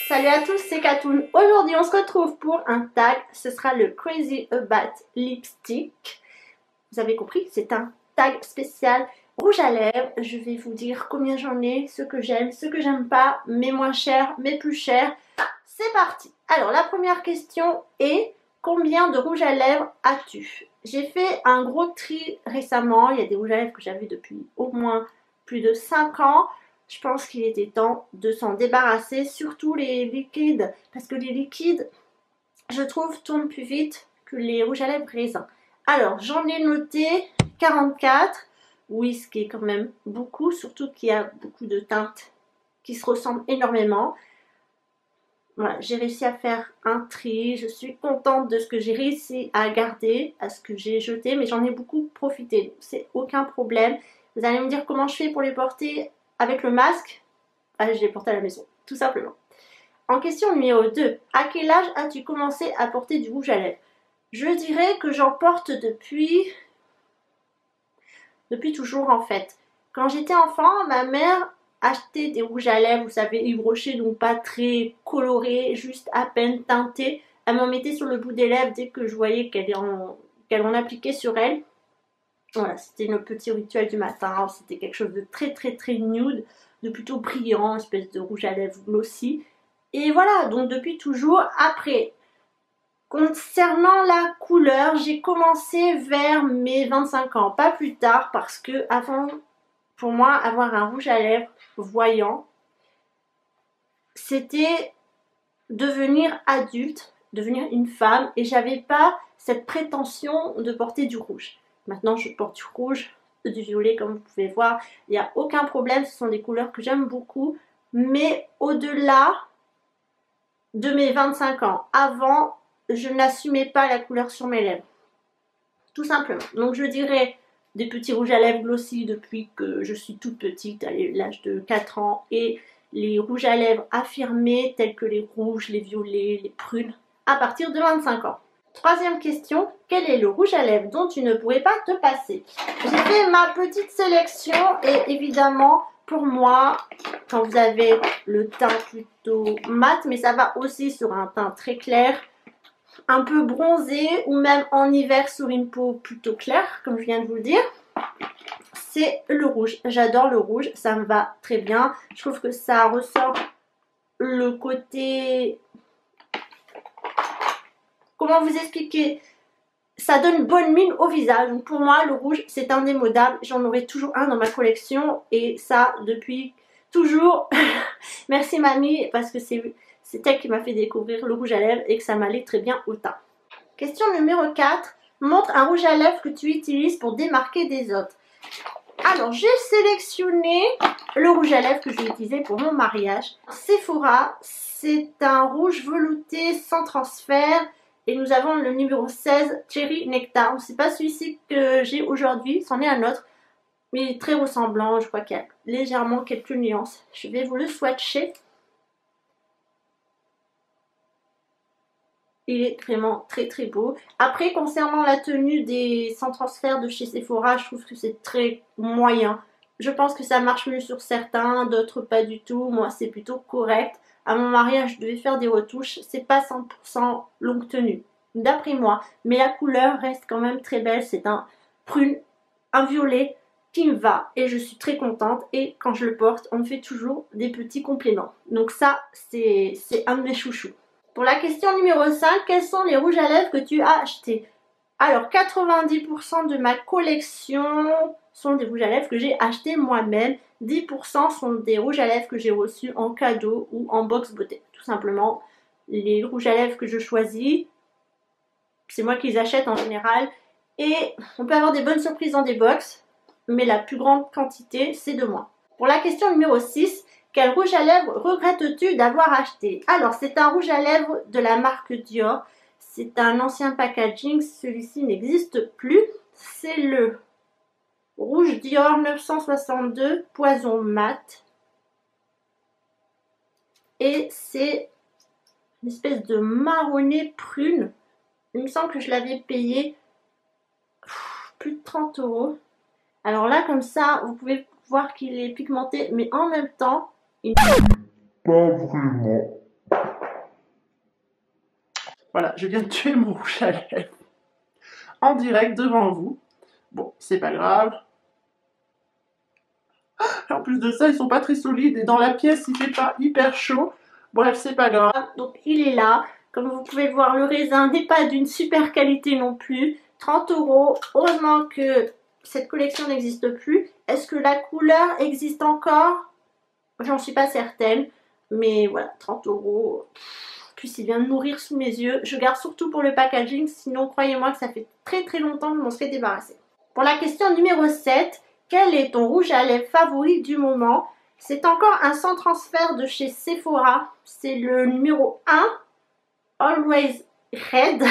Salut à tous, c'est Katoun. Aujourd'hui, on se retrouve pour un tag. Ce sera le Crazy About Lipstick. Vous avez compris, c'est un tag spécial rouge à lèvres. Je vais vous dire combien j'en ai, ce que j'aime pas, mes moins chers, mes plus chers. C'est parti. Alors, la première question est combien de rouge à lèvres as-tu? J'ai fait un gros tri récemment. Il y a des rouges à lèvres que j'avais depuis au moins plus de 5 ans. Je pense qu'il était temps de s'en débarrasser, surtout les liquides, parce que les liquides, je trouve, tournent plus vite que les rouges à lèvres raisins. Alors, j'en ai noté 44, oui, ce qui est quand même beaucoup, surtout qu'il y a beaucoup de teintes qui se ressemblent énormément. Voilà, j'ai réussi à faire un tri, je suis contente de ce que j'ai réussi à garder, à ce que j'ai jeté, mais j'en ai beaucoup profité, c'est aucun problème. Vous allez me dire comment je fais pour les porter avec le masque? Je les porte à la maison, tout simplement. En question numéro 2, à quel âge as-tu commencé à porter du rouge à lèvres? Je dirais que j'en porte depuis toujours en fait. Quand j'étais enfant, ma mère achetait des rouges à lèvres, vous savez, Yves Rocher, donc pas très colorés, juste à peine teintés. Elle m'en mettait sur le bout des lèvres dès que je voyais qu'elle en appliquait sur elle. Voilà, c'était notre petit rituel du matin, c'était quelque chose de très nude, de plutôt brillant, espèce de rouge à lèvres glossy. Et voilà, donc depuis toujours. Après, concernant la couleur, j'ai commencé vers mes 25 ans, pas plus tard, parce que avant, pour moi, avoir un rouge à lèvres voyant, c'était devenir adulte, devenir une femme, et j'avais pas cette prétention de porter du rouge. Maintenant, je porte du rouge, du violet, comme vous pouvez voir. Il n'y a aucun problème, ce sont des couleurs que j'aime beaucoup. Mais au-delà de mes 25 ans, avant, je n'assumais pas la couleur sur mes lèvres. Tout simplement. Donc, je dirais des petits rouges à lèvres glossy depuis que je suis toute petite, à l'âge de 4 ans. Et les rouges à lèvres affirmés, tels que les rouges, les violets, les prunes, à partir de 25 ans. Troisième question, quel est le rouge à lèvres dont tu ne pourrais pas te passer? J'ai fait ma petite sélection et évidemment, pour moi, quand vous avez le teint plutôt mat, mais ça va aussi sur un teint très clair, un peu bronzé ou même en hiver sur une peau plutôt claire, comme je viens de vous le dire, c'est le rouge. J'adore le rouge, ça me va très bien. Je trouve que ça ressort le côté... Comment vous expliquer? Ça donne bonne mine au visage. Donc pour moi, le rouge, c'est indémodable. J'en aurai toujours un dans ma collection. Et ça, depuis toujours. Merci mamie, parce que c'est elle qui m'a fait découvrir le rouge à lèvres et que ça m'allait très bien au teint. Question numéro 4. Montre un rouge à lèvres que tu utilises pour démarquer des autres. Alors, j'ai sélectionné le rouge à lèvres que j'ai utilisé pour mon mariage. Sephora, c'est un rouge velouté sans transfert. Et nous avons le numéro 16, Cherry Nectar. C'est pas celui-ci que j'ai aujourd'hui, c'en est un autre. Mais il est très ressemblant, je crois qu'il y a légèrement quelques nuances. Je vais vous le swatcher. Il est vraiment très beau. Après, concernant la tenue des sans transfert de chez Sephora, je trouve que c'est très moyen. Je pense que ça marche mieux sur certains, d'autres pas du tout. Moi, c'est plutôt correct. À mon mariage, je devais faire des retouches. C'est pas 100% longue tenue, d'après moi. Mais la couleur reste quand même très belle. C'est un prune, un violet qui me va. Et je suis très contente. Et quand je le porte, on me fait toujours des petits compléments. Donc ça, c'est un de mes chouchous. Pour la question numéro 5, quels sont les rouges à lèvres que tu as achetés? Alors, 90% de ma collection sont des rouges à lèvres que j'ai achetés moi-même. 10% sont des rouges à lèvres que j'ai reçus en cadeau ou en box beauté. Tout simplement, les rouges à lèvres que je choisis, c'est moi qui les achète en général. Et on peut avoir des bonnes surprises dans des box, mais la plus grande quantité, c'est de moi. Pour la question numéro 6, quel rouge à lèvres regrettes-tu d'avoir acheté? Alors, c'est un rouge à lèvres de la marque Dior. C'est un ancien packaging, celui-ci n'existe plus. C'est le rouge Dior 962 Poison Mat. Et c'est une espèce de marronné prune. Il me semble que je l'avais payé plus de 30 €. Alors là, comme ça, vous pouvez voir qu'il est pigmenté, mais en même temps, il... Pas vraiment. Voilà, je viens de tuer mon rouge à lèvres en direct devant vous. Bon, c'est pas grave. En plus de ça, ils sont pas très solides et dans la pièce, il fait pas hyper chaud. Bref, c'est pas grave. Donc il est là. Comme vous pouvez voir, le raisin n'est pas d'une super qualité non plus. 30 €. Heureusement que cette collection n'existe plus. Est-ce que la couleur existe encore? J'en suis pas certaine. Mais voilà, 30 €. Puis il vient de mourir sous mes yeux. Je garde surtout pour le packaging. Sinon, croyez-moi que ça fait très très longtemps que je m'en serais débarrassée. Pour la question numéro 7, quel est ton rouge à lèvres favori du moment? C'est encore un sans transfert de chez Sephora. C'est le numéro 1. Always Red.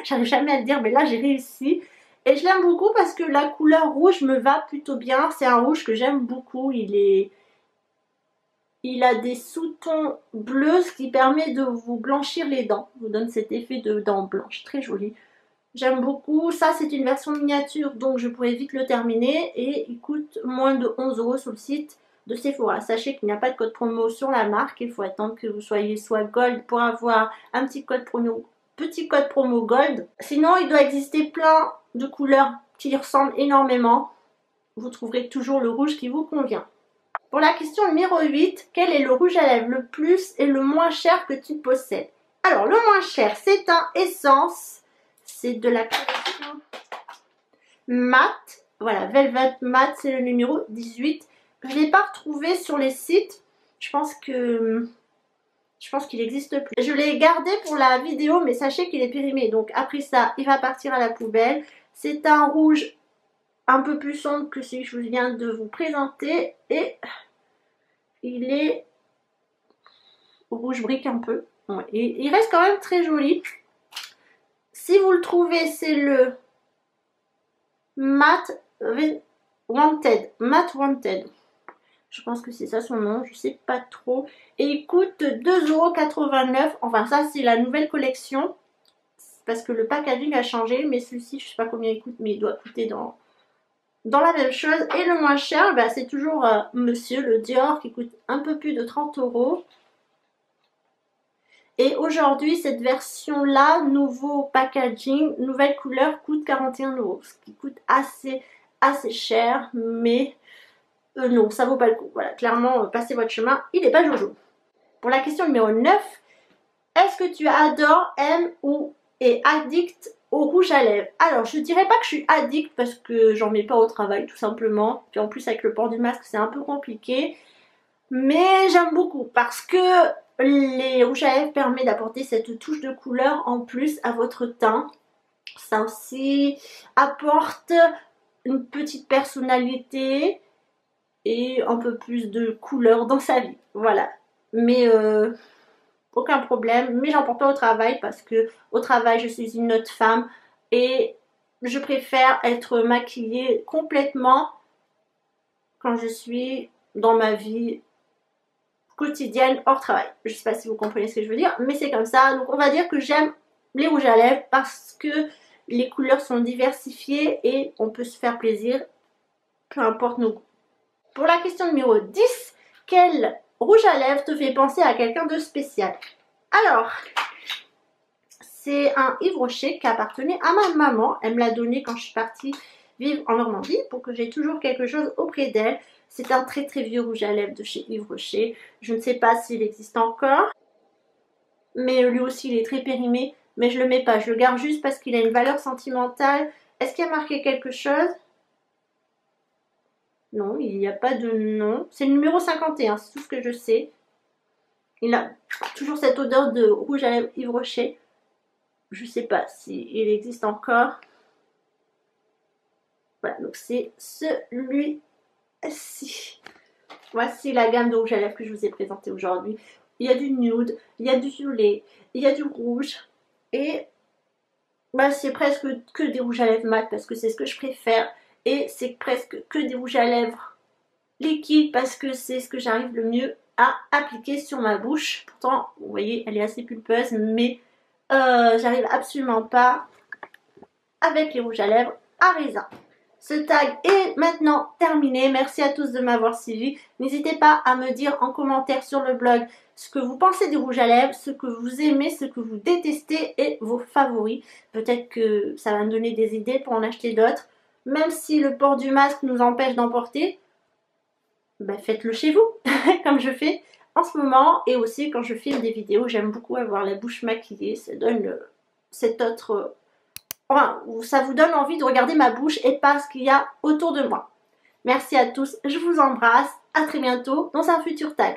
J'arrive jamais à le dire, mais là j'ai réussi. Et je l'aime beaucoup parce que la couleur rouge me va plutôt bien. C'est un rouge que j'aime beaucoup. Il a des sous-tons bleus, ce qui permet de vous blanchir les dents. Vous donne cet effet de dents blanches. Très joli. J'aime beaucoup. Ça, c'est une version miniature, donc je pourrais vite le terminer. Et il coûte moins de 11 € sur le site de Sephora. Sachez qu'il n'y a pas de code promo sur la marque. Il faut attendre que vous soyez soit Gold pour avoir un petit code promo Gold. Sinon, il doit exister plein de couleurs qui ressemblent énormément. Vous trouverez toujours le rouge qui vous convient. Pour la question numéro 8, quel est le rouge à lèvres le plus et le moins cher que tu possèdes? Alors, le moins cher, c'est un Essence. C'est de la collection Matte. Voilà, Velvet Matte, c'est le numéro 18. Je ne l'ai pas retrouvé sur les sites. Je pense qu'il n'existe plus. Je l'ai gardé pour la vidéo, mais sachez qu'il est périmé. Donc après ça, il va partir à la poubelle. C'est un rouge un peu plus sombre que celui que je viens de vous présenter. Et il est rouge brique un peu. Ouais, et il reste quand même très joli. Si vous le trouvez, c'est le Matte Wanted. Matte Wanted. Je pense que c'est ça son nom, je sais pas trop. Et il coûte 2,89 €. Enfin, ça, c'est la nouvelle collection. Parce que le packaging a changé. Mais celui-ci, je sais pas combien il coûte, mais il doit coûter dans la même chose. Et le moins cher, bah, c'est toujours Monsieur le Dior qui coûte un peu plus de 30 €. Et aujourd'hui, cette version-là, nouveau packaging, nouvelle couleur, coûte 41 €. Ce qui coûte assez cher, mais non, ça vaut pas le coup. Voilà, clairement, passez votre chemin, il n'est pas jojo. Pour la question numéro 9, est-ce que tu adores, aimes ou es addict au rouge à lèvres? Alors, je dirais pas que je suis addict parce que j'en mets pas au travail, tout simplement. Puis en plus, avec le port du masque, c'est un peu compliqué. Mais j'aime beaucoup parce que les rouges à lèvres permettent d'apporter cette touche de couleur en plus à votre teint. Ça aussi apporte une petite personnalité et un peu plus de couleur dans sa vie. Voilà. Mais aucun problème. Mais j'en porte pas au travail parce que au travail, je suis une autre femme et je préfère être maquillée complètement quand je suis dans ma vie quotidienne hors travail. Je sais pas si vous comprenez ce que je veux dire, mais c'est comme ça. Donc on va dire que j'aime les rouges à lèvres parce que les couleurs sont diversifiées et on peut se faire plaisir, peu importe nos goûts. Pour la question numéro 10, quel rouge à lèvres te fait penser à quelqu'un de spécial? Alors, c'est un Yves Rocher qui appartenait à ma maman. Elle me l'a donné quand je suis partie vivre en Normandie pour que j'ai toujours quelque chose auprès d'elle. C'est un très très vieux rouge à lèvres de chez Yves Rocher. Je ne sais pas s'il existe encore. Mais lui aussi il est très périmé. Mais je le mets pas. Je le garde juste parce qu'il a une valeur sentimentale. Est-ce qu'il y a marqué quelque chose? Non, il n'y a pas de nom. C'est le numéro 51, c'est tout ce que je sais. Il a toujours cette odeur de rouge à lèvres Yves Rocher. Je ne sais pas s'il existe encore. Voilà, donc c'est celui-ci. Voici la gamme de rouge à lèvres que je vous ai présenté aujourd'hui. Il y a du nude, il y a du violet, il y a du rouge. Et bah, c'est presque que des rouges à lèvres mat parce que c'est ce que je préfère. Et c'est presque que des rouges à lèvres liquides parce que c'est ce que j'arrive le mieux à appliquer sur ma bouche. Pourtant, vous voyez, elle est assez pulpeuse, mais j'arrive absolument pas avec les rouges à lèvres à raisin. Ce tag est maintenant terminé. Merci à tous de m'avoir suivi. N'hésitez pas à me dire en commentaire sur le blog ce que vous pensez du rouge à lèvres, ce que vous aimez, ce que vous détestez et vos favoris. Peut-être que ça va me donner des idées pour en acheter d'autres. Même si le port du masque nous empêche d'en porter, ben faites-le chez vous, comme je fais en ce moment. Et aussi quand je filme des vidéos, j'aime beaucoup avoir la bouche maquillée. Ça donne cet autre... Enfin, ça vous donne envie de regarder ma bouche et pas ce qu'il y a autour de moi. Merci à tous, je vous embrasse, à très bientôt dans un futur tag.